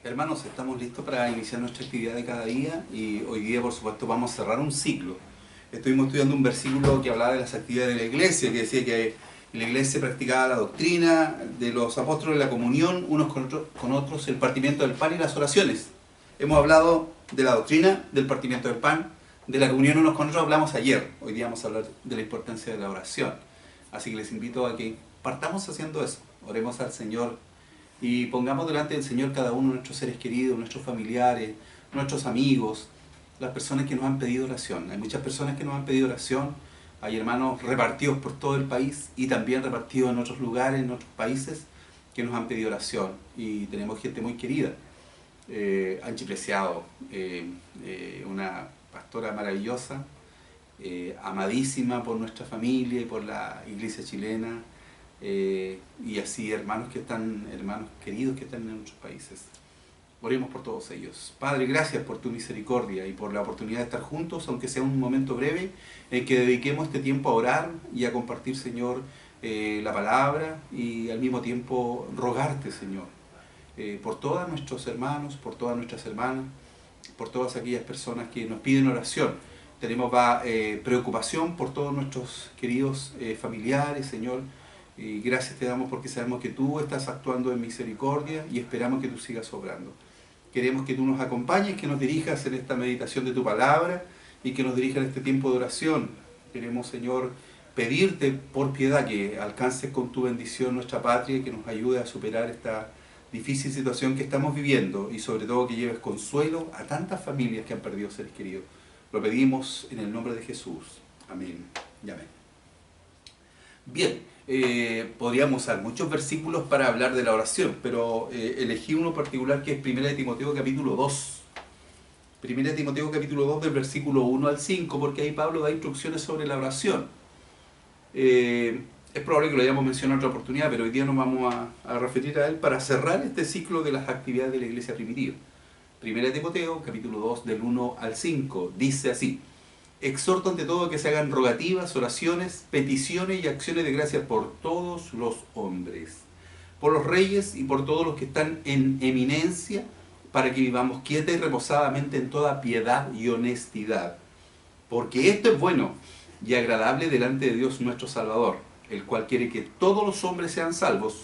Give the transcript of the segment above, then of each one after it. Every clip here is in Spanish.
Hermanos, estamos listos para iniciar nuestra actividad de cada día y hoy día, por supuesto, vamos a cerrar un ciclo. Estuvimos estudiando un versículo que hablaba de las actividades de la iglesia, que decía que la iglesia practicaba la doctrina de los apóstoles, la comunión unos con otros, el partimiento del pan y las oraciones. Hemos hablado de la doctrina, del partimiento del pan, de la comunión unos con otros, hablamos ayer. Hoy día vamos a hablar de la importancia de la oración. Así que les invito a que partamos haciendo eso. Oremos al Señor y pongamos delante del Señor cada uno de nuestros seres queridos, nuestros familiares, nuestros amigos, las personas que nos han pedido oración. Hay muchas personas que nos han pedido oración, hay hermanos repartidos por todo el país y también repartidos en otros lugares, en otros países, que nos han pedido oración. Y tenemos gente muy querida. Anchi Preciado, una pastora maravillosa, amadísima por nuestra familia y por la iglesia chilena. Y así hermanos queridos que están en otros países. Oremos por todos ellos. Padre, gracias por tu misericordia y por la oportunidad de estar juntos, aunque sea un momento breve, en que dediquemos este tiempo a orar y a compartir, Señor, la palabra y al mismo tiempo rogarte, Señor, por todos nuestros hermanos, por todas nuestras hermanas, por todas aquellas personas que nos piden oración. Tenemos preocupación por todos nuestros queridos familiares, Señor. Y gracias te damos porque sabemos que tú estás actuando en misericordia y esperamos que tú sigas obrando. Queremos que tú nos acompañes, que nos dirijas en esta meditación de tu palabra y que nos dirijas en este tiempo de oración. Queremos, Señor, pedirte por piedad que alcances con tu bendición nuestra patria y que nos ayude a superar esta difícil situación que estamos viviendo y sobre todo que lleves consuelo a tantas familias que han perdido seres queridos. Lo pedimos en el nombre de Jesús. Amén y amén. Bien, podríamos usar muchos versículos para hablar de la oración, pero elegí uno particular que es 1 Timoteo capítulo 2. 1 Timoteo capítulo 2 del versículo 1 al 5, porque ahí Pablo da instrucciones sobre la oración. Es probable que lo hayamos mencionado en otra oportunidad, pero hoy día nos vamos a referir a él para cerrar este ciclo de las actividades de la iglesia primitiva. 1 Timoteo capítulo 2 del 1 al 5 dice así: exhorto ante todo que se hagan rogativas, oraciones, peticiones y acciones de gracias por todos los hombres, por los reyes y por todos los que están en eminencia, para que vivamos quieta y reposadamente en toda piedad y honestidad. Porque esto es bueno y agradable delante de Dios nuestro Salvador, el cual quiere que todos los hombres sean salvos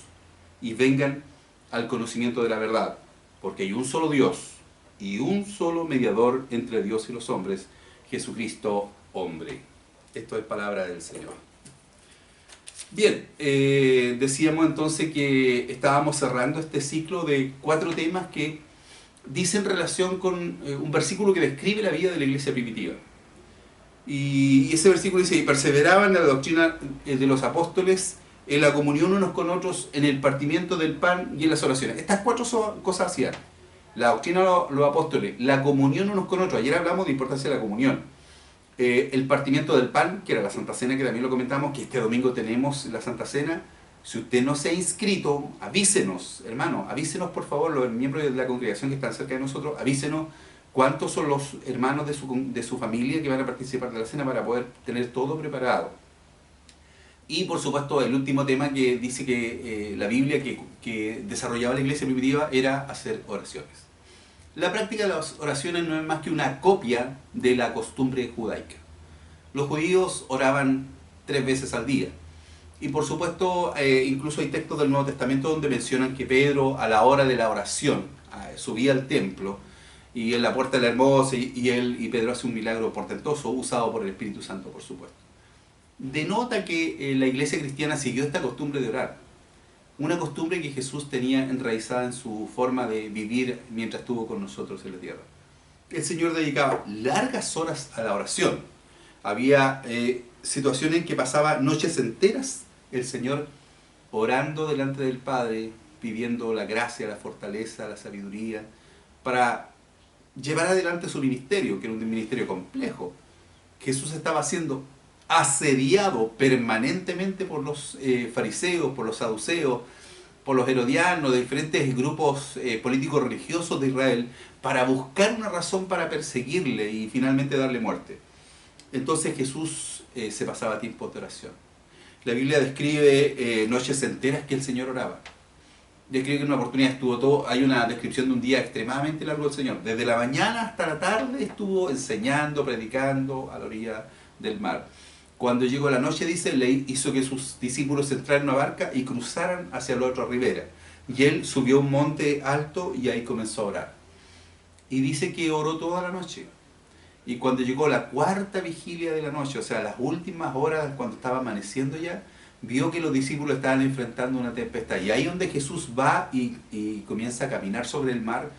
y vengan al conocimiento de la verdad. Porque hay un solo Dios y un solo mediador entre Dios y los hombres, Jesucristo hombre. Esto es palabra del Señor. Bien, decíamos entonces que estábamos cerrando este ciclo de 4 temas que dicen relación con un versículo que describe la vida de la iglesia primitiva. Y ese versículo dice: y perseveraban en la doctrina de los apóstoles, en la comunión unos con otros, en el partimiento del pan y en las oraciones. Estas 4 cosas hacían: la doctrina de los apóstoles, la comunión unos con otros. Ayer hablamos de la importancia de la comunión. El partimiento del pan, que era la Santa Cena, que también lo comentamos, que este domingo tenemos la Santa Cena. Si usted no se ha inscrito, avísenos, hermano, avísenos por favor, los miembros de la congregación que están cerca de nosotros, avísenos cuántos son los hermanos de su familia que van a participar de la cena para poder tener todo preparado. Y por supuesto el último tema que dice que la Biblia que desarrollaba la iglesia primitiva era hacer oraciones. La práctica de las oraciones no es más que una copia de la costumbre judaica. Los judíos oraban 3 veces al día. Y por supuesto, incluso hay textos del Nuevo Testamento donde mencionan que Pedro, a la hora de la oración, subía al templo y en la puerta de la hermosa y Pedro hace un milagro portentoso, usado por el Espíritu Santo, por supuesto. Denota que la iglesia cristiana siguió esta costumbre de orar. Una costumbre que Jesús tenía enraizada en su forma de vivir mientras estuvo con nosotros en la tierra. El Señor dedicaba largas horas a la oración. Había situaciones en que pasaba noches enteras el Señor orando delante del Padre, pidiendo la gracia, la fortaleza, la sabiduría, para llevar adelante su ministerio, que era un ministerio complejo. Jesús estaba siendo asediado permanentemente por los fariseos, por los saduceos, por los herodianos, de diferentes grupos políticos religiosos de Israel, para buscar una razón para perseguirle y finalmente darle muerte. Entonces Jesús se pasaba tiempo de oración. La Biblia describe noches enteras que el Señor oraba. Yo creo que en una oportunidad estuvo todo, hay una descripción de un día extremadamente largo del Señor. Desde la mañana hasta la tarde estuvo enseñando, predicando a la orilla del mar. Cuando llegó la noche, dice, le hizo que sus discípulos entraran en una barca y cruzaran hacia la otra ribera. Y él subió a un monte alto y ahí comenzó a orar. Y dice que oró toda la noche. Y cuando llegó la cuarta vigilia de la noche, o sea, las últimas horas, cuando estaba amaneciendo ya, vio que los discípulos estaban enfrentando una tempestad. Y ahí donde Jesús va y comienza a caminar sobre el mar,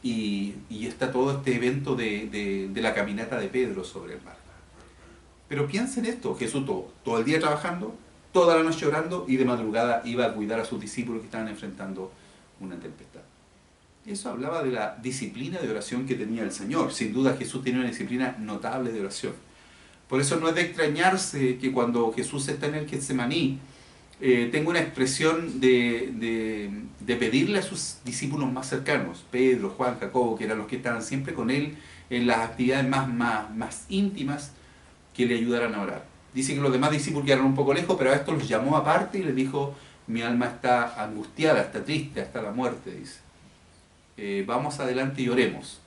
y está todo este evento de la caminata de Pedro sobre el mar. Pero piensen esto, Jesús todo el día trabajando, toda la noche orando, y de madrugada iba a cuidar a sus discípulos que estaban enfrentando una tempestad. Eso hablaba de la disciplina de oración que tenía el Señor. Sin duda Jesús tenía una disciplina notable de oración. Por eso no es de extrañarse que cuando Jesús está en el Getsemaní, tenga una expresión de pedirle a sus discípulos más cercanos, Pedro, Juan, Jacobo, que eran los que estaban siempre con él en las actividades más íntimas, que le ayudaran a orar. Dice que los demás discípulos quedaron un poco lejos, pero a estos los llamó aparte y les dijo, mi alma está angustiada, está triste, hasta la muerte, dice. Vamos adelante y oremos.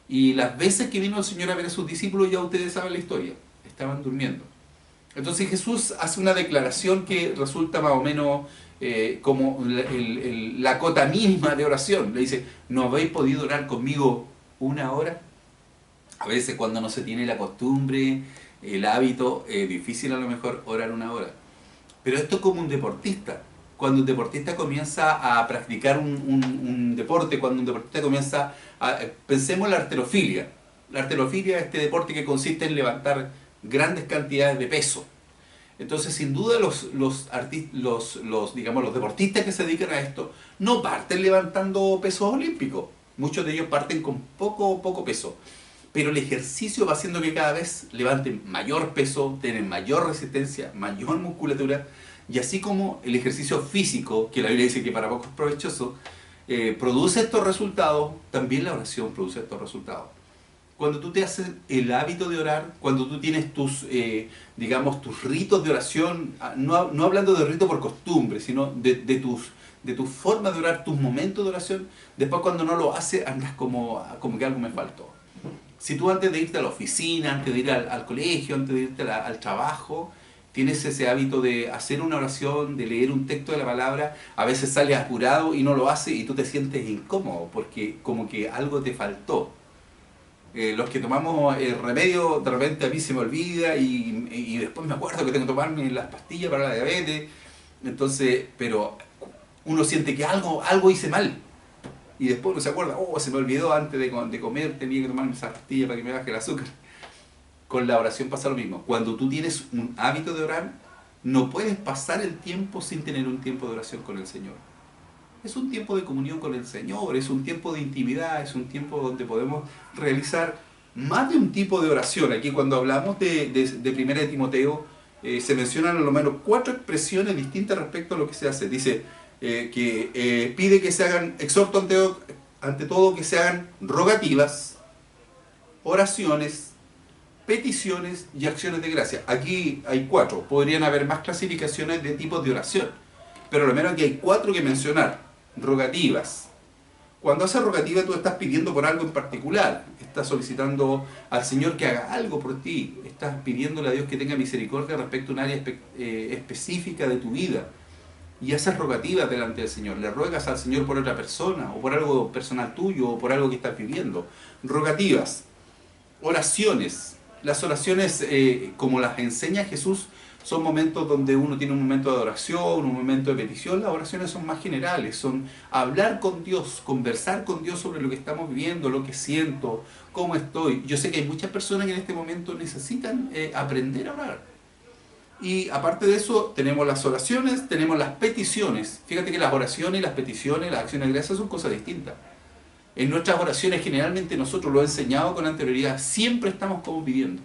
Y las veces que vino el Señor a ver a sus discípulos, ya ustedes saben la historia, estaban durmiendo. Entonces Jesús hace una declaración que resulta más o menos como la cota mínima de oración. Le dice, ¿no habéis podido orar conmigo una hora? A veces cuando no se tiene la costumbre, el hábito, es difícil a lo mejor orar una hora. Pero esto es como un deportista. Cuando un deportista comienza a practicar un deporte, cuando un deportista comienza pensemos en la halterofilia. La halterofilia es este deporte que consiste en levantar grandes cantidades de peso. Entonces, sin duda, los deportistas que se dedican a esto no parten levantando pesos olímpicos. Muchos de ellos parten con poco peso. Pero el ejercicio va haciendo que cada vez levanten mayor peso, tienen mayor resistencia, mayor musculatura, y así como el ejercicio físico, que la Biblia dice que para pocos es provechoso, produce estos resultados, también la oración produce estos resultados. Cuando tú te haces el hábito de orar, cuando tú tienes tus ritos de oración, no hablando de rito por costumbre, sino de tu forma de orar, tus momentos de oración, después cuando no lo haces andas como que algo me faltó. Si tú antes de irte a la oficina, antes de ir al colegio, antes de irte al trabajo, tienes ese hábito de hacer una oración, de leer un texto de la palabra, a veces sales apurado y no lo haces y tú te sientes incómodo porque como que algo te faltó. Los que tomamos el remedio, de repente a mí se me olvida y después me acuerdo que tengo que tomarme las pastillas para la diabetes. Entonces, pero uno siente que algo hice mal. Y después uno se acuerda, se me olvidó antes de comer, tenía que tomarme esa pastilla para que me baje el azúcar. Con la oración pasa lo mismo. Cuando tú tienes un hábito de orar, no puedes pasar el tiempo sin tener un tiempo de oración con el Señor. Es un tiempo de comunión con el Señor, es un tiempo de intimidad, es un tiempo donde podemos realizar más de un tipo de oración. Aquí cuando hablamos de Primera de Timoteo, se mencionan a lo menos 4 expresiones distintas respecto a lo que se hace. Dice que pide que se hagan, exhorto ante todo que se hagan rogativas, oraciones, peticiones y acciones de gracia. Aquí hay 4, podrían haber más clasificaciones de tipos de oración, pero lo menos aquí hay 4 que mencionar. Rogativas. Cuando haces rogativa tú estás pidiendo por algo en particular, estás solicitando al Señor que haga algo por ti, estás pidiéndole a Dios que tenga misericordia respecto a un área específica de tu vida, y haces rogativas delante del Señor, le ruegas al Señor por otra persona, o por algo personal tuyo, o por algo que estás viviendo. Rogativas. Oraciones. Las oraciones, como las enseña Jesús, son momentos donde uno tiene un momento de adoración, un momento de petición. Las oraciones son más generales, son hablar con Dios, conversar con Dios sobre lo que estamos viviendo, lo que siento, cómo estoy. Yo sé que hay muchas personas que en este momento necesitan aprender a orar. Y aparte de eso, tenemos las oraciones, tenemos las peticiones. Fíjate que las oraciones, las peticiones, las acciones de gracia son cosas distintas. En nuestras oraciones, generalmente nosotros lo he enseñado con anterioridad, siempre estamos como pidiendo.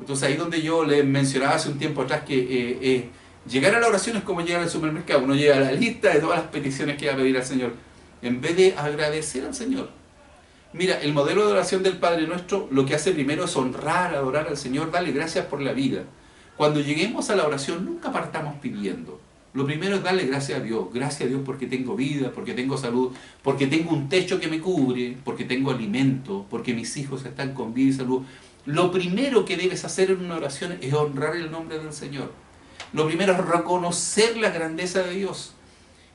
Entonces ahí donde yo les mencionaba hace un tiempo atrás que llegar a la oración es como llegar al supermercado. Uno llega a la lista de todas las peticiones que va a pedir al Señor, en vez de agradecer al Señor. Mira, el modelo de oración del Padre Nuestro lo que hace primero es honrar, adorar al Señor, darle gracias por la vida. Cuando lleguemos a la oración nunca partamos pidiendo. Lo primero es darle gracias a Dios. Gracias a Dios porque tengo vida, porque tengo salud, porque tengo un techo que me cubre, porque tengo alimento, porque mis hijos están con vida y salud. Lo primero que debes hacer en una oración es honrar el nombre del Señor. Lo primero es reconocer la grandeza de Dios.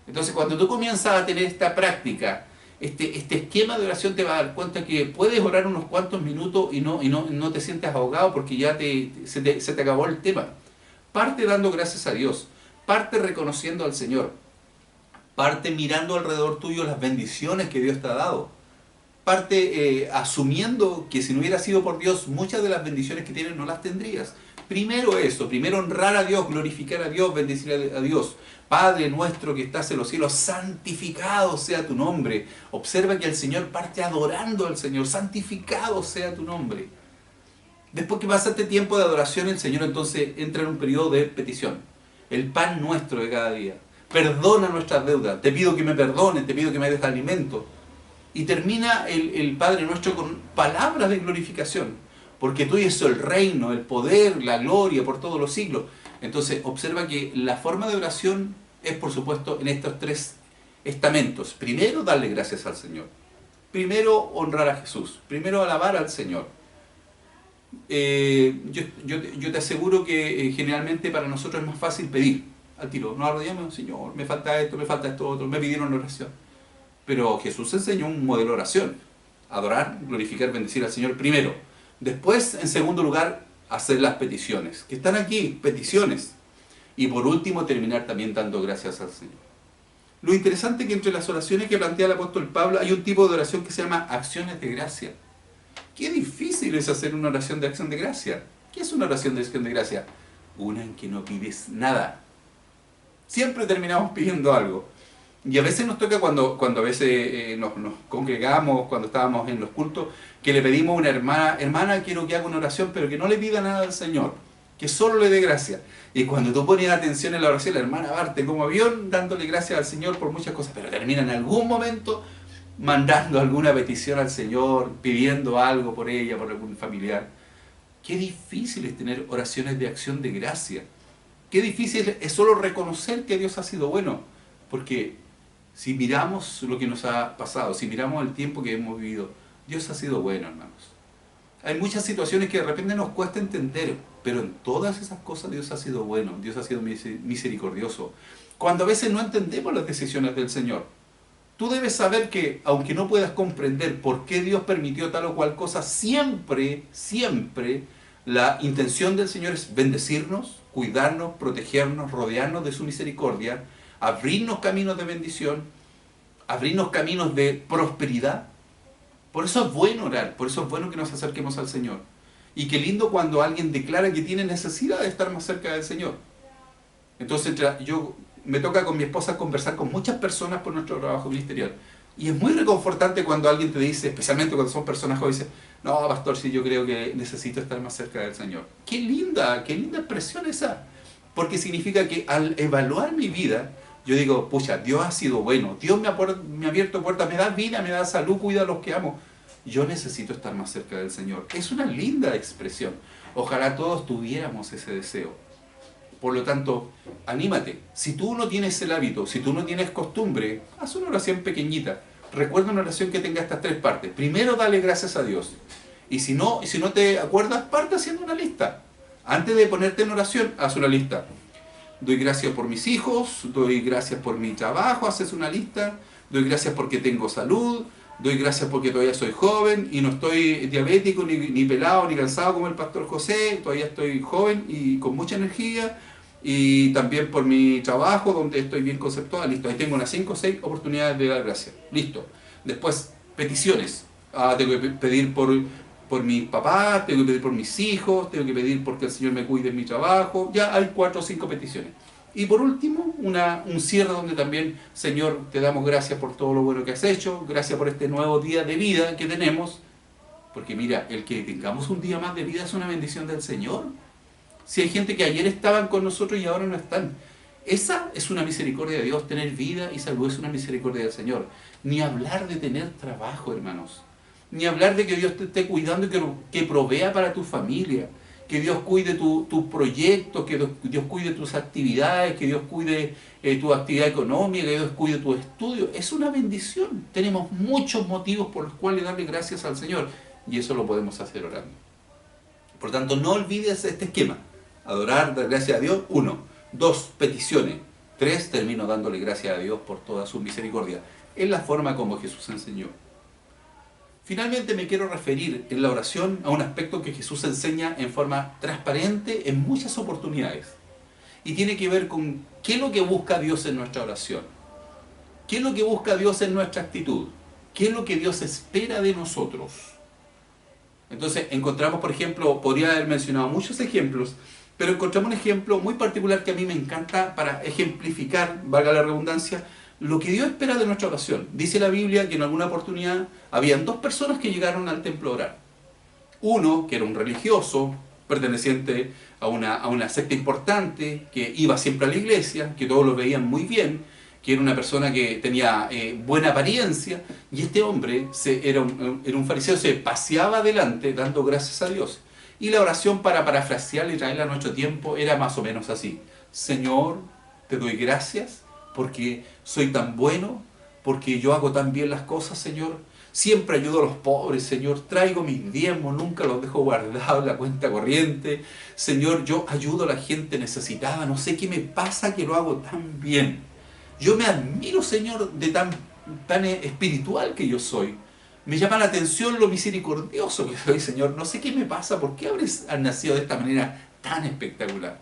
Entonces, cuando tú comienzas a tener esta práctica, este esquema de oración, te vas a dar cuenta que puedes orar unos cuantos minutos y no te sientes ahogado porque ya se te acabó el tema. Parte dando gracias a Dios, parte reconociendo al Señor, parte mirando alrededor tuyo las bendiciones que Dios te ha dado, parte asumiendo que si no hubiera sido por Dios, muchas de las bendiciones que tienes no las tendrías. Primero eso, primero honrar a Dios, glorificar a Dios, bendecir a Dios. Padre nuestro que estás en los cielos, santificado sea tu nombre. Observa que el Señor parte adorando al Señor, santificado sea tu nombre. Después que pasa este tiempo de adoración, el Señor entonces entra en un periodo de petición. El pan nuestro de cada día. Perdona nuestras deudas. Te pido que me perdones, te pido que me des alimento. Y termina el Padre nuestro con palabras de glorificación. Porque tuyo es el reino, el poder, la gloria por todos los siglos. Entonces observa que la forma de oración es, por supuesto, en estos tres estamentos. Primero, darle gracias al Señor. Primero, honrar a Jesús. Primero, alabar al Señor. Yo te aseguro que generalmente para nosotros es más fácil pedir al tiro. Nos arrodillamos, Señor, me falta esto otro, me pidieron oración. Pero Jesús enseñó un modelo de oración. Adorar, glorificar, bendecir al Señor primero. Después, en segundo lugar, hacer las peticiones. Que están aquí, peticiones. Y por último, terminar también dando gracias al Señor. Lo interesante es que entre las oraciones que plantea el apóstol Pablo hay un tipo de oración que se llama acciones de gracia. Qué difícil es hacer una oración de acción de gracia. ¿Qué es una oración de acción de gracia? Una en que no pides nada. Siempre terminamos pidiendo algo. Y a veces nos toca cuando a veces nos congregamos, cuando estábamos en los cultos, que le pedimos a una hermana, quiero que haga una oración, pero que no le pida nada al Señor, que solo le dé gracia. Y cuando tú pones atención en la oración, la hermana parte como avión dándole gracias al Señor por muchas cosas, pero termina en algún momento mandando alguna petición al Señor, pidiendo algo por ella, por algún familiar. Qué difícil es tener oraciones de acción de gracia. Qué difícil es solo reconocer que Dios ha sido bueno, porque si miramos lo que nos ha pasado, si miramos el tiempo que hemos vivido, Dios ha sido bueno, hermanos. Hay muchas situaciones que de repente nos cuesta entender, pero en todas esas cosas Dios ha sido bueno, Dios ha sido misericordioso. Cuando a veces no entendemos las decisiones del Señor, tú debes saber que, aunque no puedas comprender por qué Dios permitió tal o cual cosa, siempre la intención del Señor es bendecirnos, cuidarnos, protegernos, rodearnos de su misericordia, abrirnos caminos de bendición, abrirnos caminos de prosperidad. Por eso es bueno orar, por eso es bueno que nos acerquemos al Señor. Y qué lindo cuando alguien declara que tiene necesidad de estar más cerca del Señor. Entonces me toca con mi esposa conversar con muchas personas por nuestro trabajo ministerial. Y es muy reconfortante cuando alguien te dice, especialmente cuando son personas jóvenes, no, pastor, sí, yo creo que necesito estar más cerca del Señor. Qué linda expresión esa. Porque significa que al evaluar mi vida, yo digo, pucha, Dios ha sido bueno, Dios me ha abierto puertas, me da vida, me da salud, cuida a los que amo. Yo necesito estar más cerca del Señor. Es una linda expresión. Ojalá todos tuviéramos ese deseo. Por lo tanto, anímate. Si tú no tienes el hábito, si tú no tienes costumbre, haz una oración pequeñita. Recuerda una oración que tenga estas tres partes. Primero, dale gracias a Dios. Y si no te acuerdas, parte haciendo una lista. Antes de ponerte en oración, haz una lista. Doy gracias por mis hijos, doy gracias por mi trabajo, haces una lista. Doy gracias porque tengo salud, doy gracias porque todavía soy joven y no estoy diabético, ni pelado, ni cansado como el pastor José. Todavía estoy joven y con mucha energía. Y también por mi trabajo, donde estoy bien conceptual. Listo, ahí tengo unas 5 o 6 oportunidades de dar gracias. Listo. Después, peticiones. Tengo que pedir por mi papá, tengo que pedir por mis hijos, tengo que pedir porque el Señor me cuide en mi trabajo. Ya hay 4 o 5 peticiones. Y por último, un cierre donde también, Señor, te damos gracias por todo lo bueno que has hecho, gracias por este nuevo día de vida que tenemos. Porque mira, el que tengamos un día más de vida es una bendición del Señor. Si hay gente que ayer estaban con nosotros y ahora no están. Esa es una misericordia de Dios. Tener vida y salud es una misericordia del Señor. Ni hablar de tener trabajo, hermanos. Ni hablar de que Dios te esté cuidando y que provea para tu familia. que Dios cuide tus proyectos, que Dios cuide tus actividades, que Dios cuide tu actividad económica, que Dios cuide tus estudios. Es una bendición. Tenemos muchos motivos por los cuales darle gracias al Señor, y eso lo podemos hacer orando. Por tanto, no olvides este esquema. Adorar, dar gracias a Dios, 1. 2, peticiones. 3, termino dándole gracias a Dios por toda su misericordia. Es la forma como Jesús enseñó. Finalmente me quiero referir en la oración a un aspecto que Jesús enseña en forma transparente en muchas oportunidades. Y tiene que ver con qué es lo que busca Dios en nuestra oración. ¿Qué es lo que busca Dios en nuestra actitud? ¿Qué es lo que Dios espera de nosotros? Entonces encontramos, por ejemplo, podría haber mencionado muchos ejemplos, pero encontramos un ejemplo muy particular que a mí me encanta para ejemplificar, valga la redundancia, lo que Dios espera de nuestra oración. Dice la Biblia que en alguna oportunidad habían 2 personas que llegaron al templo a orar. Uno, que era un religioso, perteneciente a una secta importante, que iba siempre a la iglesia, que todos lo veían muy bien, que era una persona que tenía buena apariencia, y este hombre era un fariseo, se paseaba adelante dando gracias a Dios. Y la oración, para parafrasearla y traerla a nuestro tiempo, era más o menos así: Señor, te doy gracias porque soy tan bueno, porque yo hago tan bien las cosas, Señor. Siempre ayudo a los pobres, Señor. Traigo mis diezmos, nunca los dejo guardados en la cuenta corriente. Señor, yo ayudo a la gente necesitada. No sé qué me pasa que lo hago tan bien. Yo me admiro, Señor, de tan espiritual que yo soy. Me llama la atención lo misericordioso que soy, Señor. No sé qué me pasa, ¿por qué habrás nacido de esta manera tan espectacular?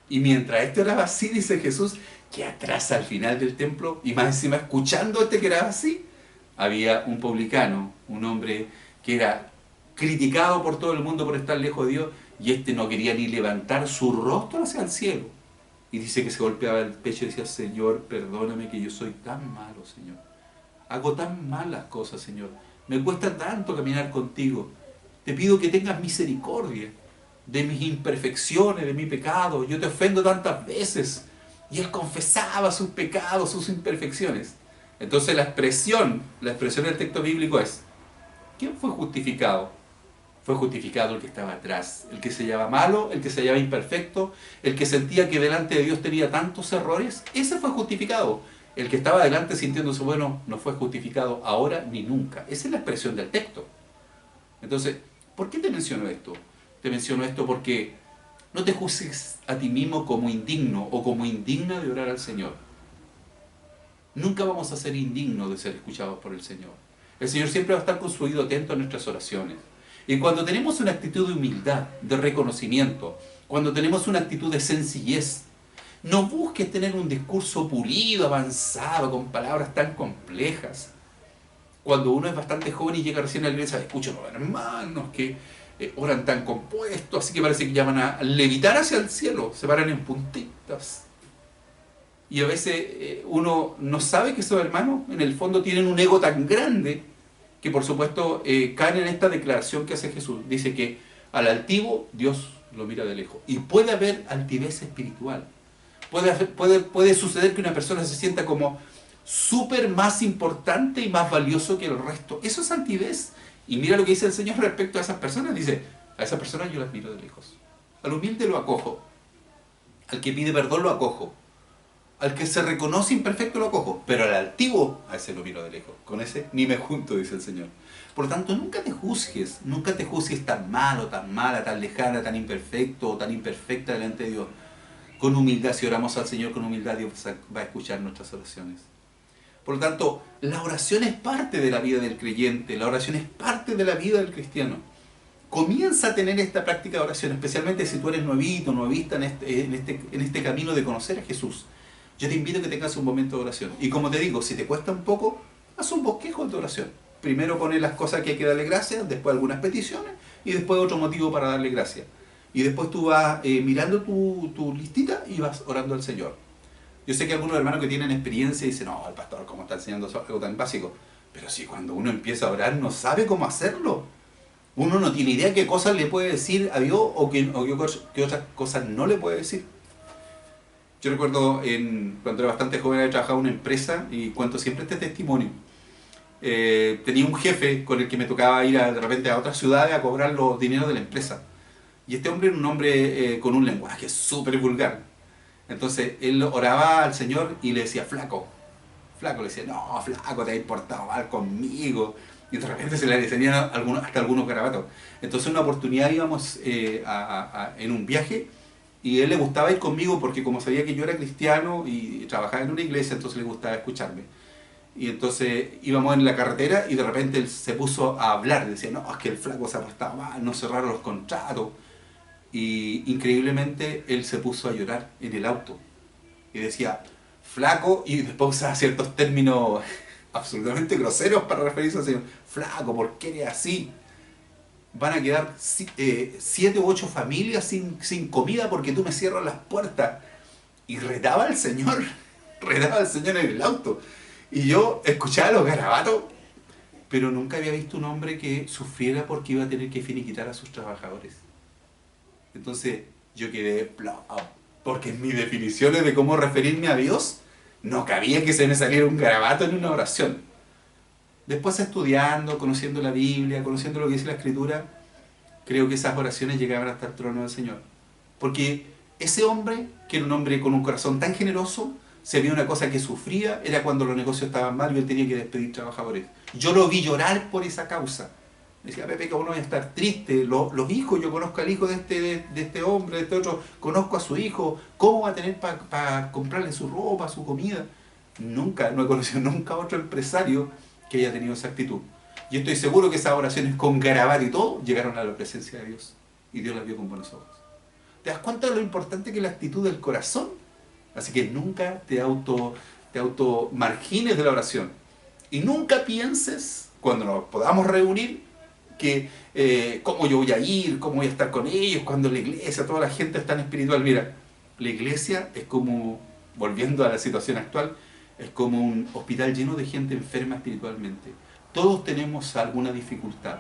Y mientras este oraba así, dice Jesús, que atrás al final del templo, y más encima escuchando a este que oraba así, había un publicano, un hombre que era criticado por todo el mundo por estar lejos de Dios, y este no quería ni levantar su rostro hacia el cielo. Y dice que se golpeaba el pecho y decía: Señor, perdóname que yo soy tan malo, Señor. Hago tan malas cosas, Señor. Me cuesta tanto caminar contigo. Te pido que tengas misericordia de mis imperfecciones, de mi pecado. Yo te ofendo tantas veces. Y él confesaba sus pecados, sus imperfecciones. Entonces la expresión del texto bíblico es: ¿quién fue justificado? Fue justificado el que estaba atrás, el que se hallaba malo, el que se hallaba imperfecto, el que sentía que delante de Dios tenía tantos errores. Ese fue justificado. El que estaba delante sintiéndose bueno no fue justificado ahora ni nunca. Esa es la expresión del texto. Entonces, ¿por qué te menciono esto? Te menciono esto porque no te juzgues a ti mismo como indigno o como indigna de orar al Señor. Nunca vamos a ser indignos de ser escuchados por el Señor. El Señor siempre va a estar con su oído atento a nuestras oraciones. Y cuando tenemos una actitud de humildad, de reconocimiento, cuando tenemos una actitud de sencillez, no busques tener un discurso pulido, avanzado, con palabras tan complejas. Cuando uno es bastante joven y llega recién a la iglesia, escucha a los hermanos que oran tan compuestos, así que parece que ya van a levitar hacia el cielo, se paran en puntitas. Y a veces uno no sabe que esos hermanos en el fondo tienen un ego tan grande que por supuesto caen en esta declaración que hace Jesús. Dice que al altivo Dios lo mira de lejos. Y puede haber altivez espiritual. Puede suceder que una persona se sienta como súper más importante y más valioso que el resto. Eso es altivez. Y mira lo que dice el Señor respecto a esas personas. Dice: a esas personas yo las miro de lejos. Al humilde lo acojo. Al que pide perdón lo acojo. Al que se reconoce imperfecto lo acojo, pero al altivo, a ese lo miro de lejos. Con ese ni me junto, dice el Señor. Por lo tanto, nunca te juzgues tan malo, tan mala, tan lejana, tan imperfecto o tan imperfecta delante de Dios. Con humildad, si oramos al Señor con humildad, Dios va a escuchar nuestras oraciones. Por lo tanto, la oración es parte de la vida del creyente, la oración es parte de la vida del cristiano. Comienza a tener esta práctica de oración, especialmente si tú eres nuevito, nuevista en este camino de conocer a Jesús. Yo te invito a que tengas un momento de oración. Y como te digo, si te cuesta un poco, haz un bosquejo de oración. Primero pones las cosas que hay que darle gracias, después algunas peticiones y después otro motivo para darle gracias. Y después tú vas mirando tu listita y vas orando al Señor. Yo sé que algunos hermanos que tienen experiencia dicen: no, el pastor, ¿cómo está enseñando algo tan básico? Pero si cuando uno empieza a orar no sabe cómo hacerlo. Uno no tiene idea qué cosas le puede decir a Dios o qué otras cosas no le puede decir. Yo recuerdo cuando era bastante joven había trabajado en una empresa y cuento siempre este testimonio. Tenía un jefe con el que me tocaba ir de repente a otras ciudades a cobrar los dineros de la empresa. Y este hombre era un hombre con un lenguaje súper vulgar. Entonces él oraba al Señor y le decía, flaco, flaco, le decía, no, flaco, te has portado mal conmigo. Y de repente se le enseñan hasta algunos garabatos. Entonces una oportunidad íbamos en un viaje y a él le gustaba ir conmigo porque como sabía que yo era cristiano y trabajaba en una iglesia, entonces le gustaba escucharme. Y entonces íbamos en la carretera y de repente él se puso a hablar. Decía, no, es que el flaco se ha portado mal, no cerraron los contratos. Y increíblemente él se puso a llorar en el auto. Y decía, flaco, y después usaba ciertos términos absolutamente groseros para referirse al Señor. Flaco, ¿por qué eres así? Van a quedar 7 u 8 familias sin comida porque tú me cierras las puertas. Y retaba al Señor, retaba al Señor en el auto. Y yo escuchaba los garabatos, pero nunca había visto un hombre que sufriera porque iba a tener que finiquitar a sus trabajadores. Entonces yo quedé porque en mis definiciones de cómo referirme a Dios no cabía que se me saliera un garabato en una oración. Después estudiando, conociendo la Biblia, conociendo lo que dice la Escritura, creo que esas oraciones llegaban hasta el trono del Señor. Porque ese hombre, que era un hombre con un corazón tan generoso, se vio una cosa que sufría, era cuando los negocios estaban mal y él tenía que despedir trabajadores. Yo lo vi llorar por esa causa. Decía, Pepe, que uno va a estar triste. Los hijos, yo conozco al hijo de este hombre, de este otro, conozco a su hijo. ¿Cómo va a tener para comprarle su ropa, su comida? Nunca, no he conocido nunca a otro empresario que haya tenido esa actitud. Y estoy seguro que esas oraciones con garabato y todo llegaron a la presencia de Dios. Y Dios las vio con buenos ojos. ¿Te das cuenta de lo importante que es la actitud del corazón? Así que nunca te auto margines de la oración. Y nunca pienses, cuando nos podamos reunir, que cómo yo voy a ir, cómo voy a estar con ellos, cuando la iglesia, toda la gente es tan espiritual. Mira, la iglesia es como, volviendo a la situación actual, es como un hospital lleno de gente enferma espiritualmente. Todos tenemos alguna dificultad,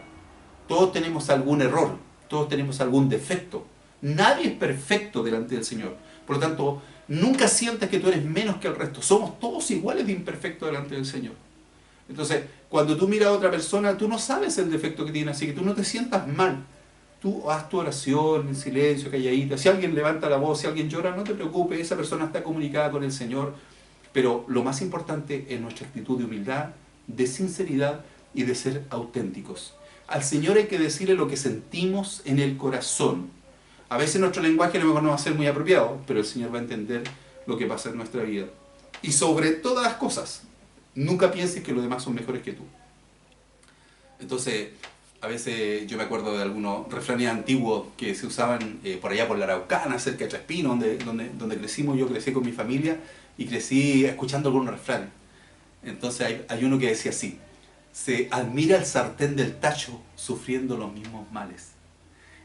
todos tenemos algún error, todos tenemos algún defecto. Nadie es perfecto delante del Señor. Por lo tanto, nunca sientas que tú eres menos que el resto. Somos todos iguales de imperfectos delante del Señor. Entonces, cuando tú miras a otra persona, tú no sabes el defecto que tiene, así que tú no te sientas mal. Tú haz tu oración en silencio, calladita. Si alguien levanta la voz, si alguien llora, no te preocupes, esa persona está comunicada con el Señor. Pero lo más importante es nuestra actitud de humildad, de sinceridad y de ser auténticos. Al Señor hay que decirle lo que sentimos en el corazón. A veces nuestro lenguaje a lo mejor no va a ser muy apropiado, pero el Señor va a entender lo que pasa en nuestra vida. Y sobre todas las cosas, nunca pienses que los demás son mejores que tú. Entonces, a veces yo me acuerdo de algunos refranes antiguos que se usaban por allá por la Araucana, cerca de Tres Pinos, donde crecimos. Yo crecí con mi familia y crecí escuchando algunos refranes. Entonces hay uno que decía así: se admira el sartén del tacho sufriendo los mismos males.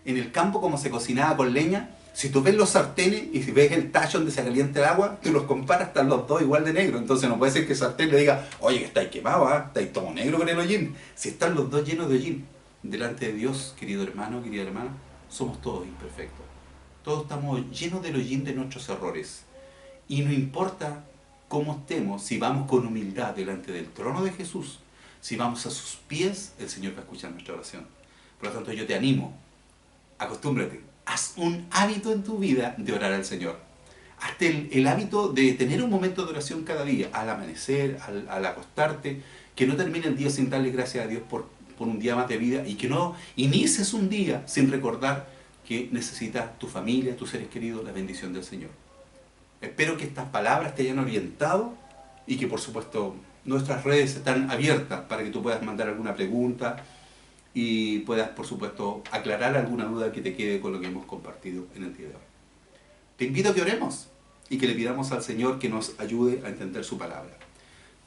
En el campo, como se cocinaba con leña, si tú ves los sartenes y si ves el tacho donde se calienta el agua, tú los comparas, están los dos igual de negros. Entonces no puede ser que el sartén le diga, oye, que estáis quemados, estáis todo negro con el hollín. Si están los dos llenos de hollín, delante de Dios, querido hermano, querida hermana, somos todos imperfectos. Todos estamos llenos del hollín de nuestros errores. Y no importa cómo estemos, si vamos con humildad delante del trono de Jesús, si vamos a sus pies, el Señor va a escuchar nuestra oración. Por lo tanto, yo te animo, acostúmbrate, haz un hábito en tu vida de orar al Señor. Hazte el hábito de tener un momento de oración cada día, al amanecer, al acostarte, que no termine el día sin darle gracias a Dios por un día más de vida y que no inicies un día sin recordar que necesitas tu familia, tus seres queridos, la bendición del Señor. Espero que estas palabras te hayan orientado y que por supuesto nuestras redes están abiertas para que tú puedas mandar alguna pregunta y puedas, por supuesto, aclarar alguna duda que te quede con lo que hemos compartido en el día de hoy. Te invito a que oremos y que le pidamos al Señor que nos ayude a entender su palabra.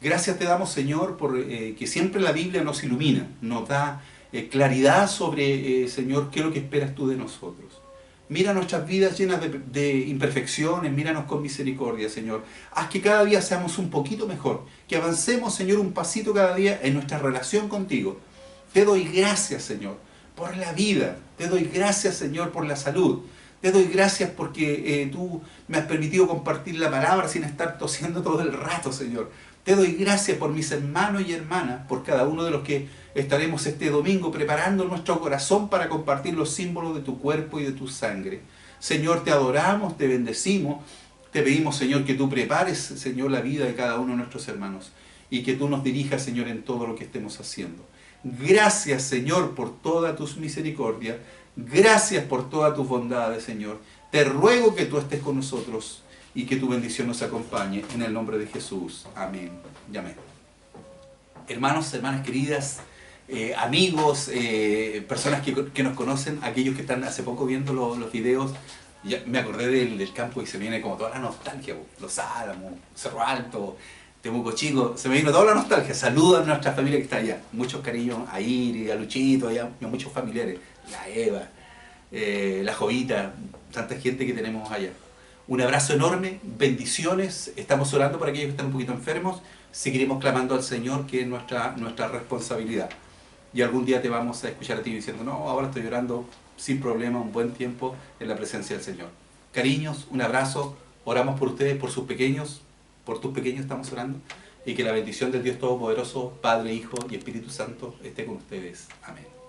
Gracias te damos, Señor, por que siempre la Biblia nos ilumina, nos da claridad sobre, Señor, qué es lo que esperas tú de nosotros. Mira nuestras vidas llenas de imperfecciones, míranos con misericordia, Señor. Haz que cada día seamos un poquito mejor, que avancemos, Señor, un pasito cada día en nuestra relación contigo. Te doy gracias, Señor, por la vida. Te doy gracias, Señor, por la salud. Te doy gracias porque tú me has permitido compartir la palabra sin estar tosiendo todo el rato, Señor. Te doy gracias por mis hermanos y hermanas, por cada uno de los que estaremos este domingo preparando nuestro corazón para compartir los símbolos de tu cuerpo y de tu sangre. Señor, te adoramos, te bendecimos, te pedimos, Señor, que tú prepares, Señor, la vida de cada uno de nuestros hermanos y que tú nos dirijas, Señor, en todo lo que estemos haciendo. Gracias, Señor, por todas tus misericordias. Gracias por todas tus bondades, Señor. Te ruego que tú estés con nosotros y que tu bendición nos acompañe. En el nombre de Jesús. Amén y amén. Hermanos, hermanas queridas, amigos, personas que nos conocen, aquellos que están hace poco viendo los videos, ya me acordé del campo y se me viene como toda la nostalgia. Los Álamos, Cerro Alto, Temuco Chico, se me vino toda la nostalgia. Saludos a nuestra familia que está allá. Muchos cariños a Iri, a Luchito, allá, a muchos familiares. La Eva, la Jovita, tanta gente que tenemos allá. Un abrazo enorme, bendiciones. Estamos orando por aquellos que están un poquito enfermos. Seguiremos clamando al Señor, que es nuestra responsabilidad. Y algún día te vamos a escuchar a ti diciendo, no, ahora estoy orando sin problema, un buen tiempo en la presencia del Señor. Cariños, un abrazo. Oramos por ustedes, por sus pequeños. Por tus pequeños estamos orando. Y que la bendición del Dios Todopoderoso, Padre, Hijo y Espíritu Santo esté con ustedes. Amén.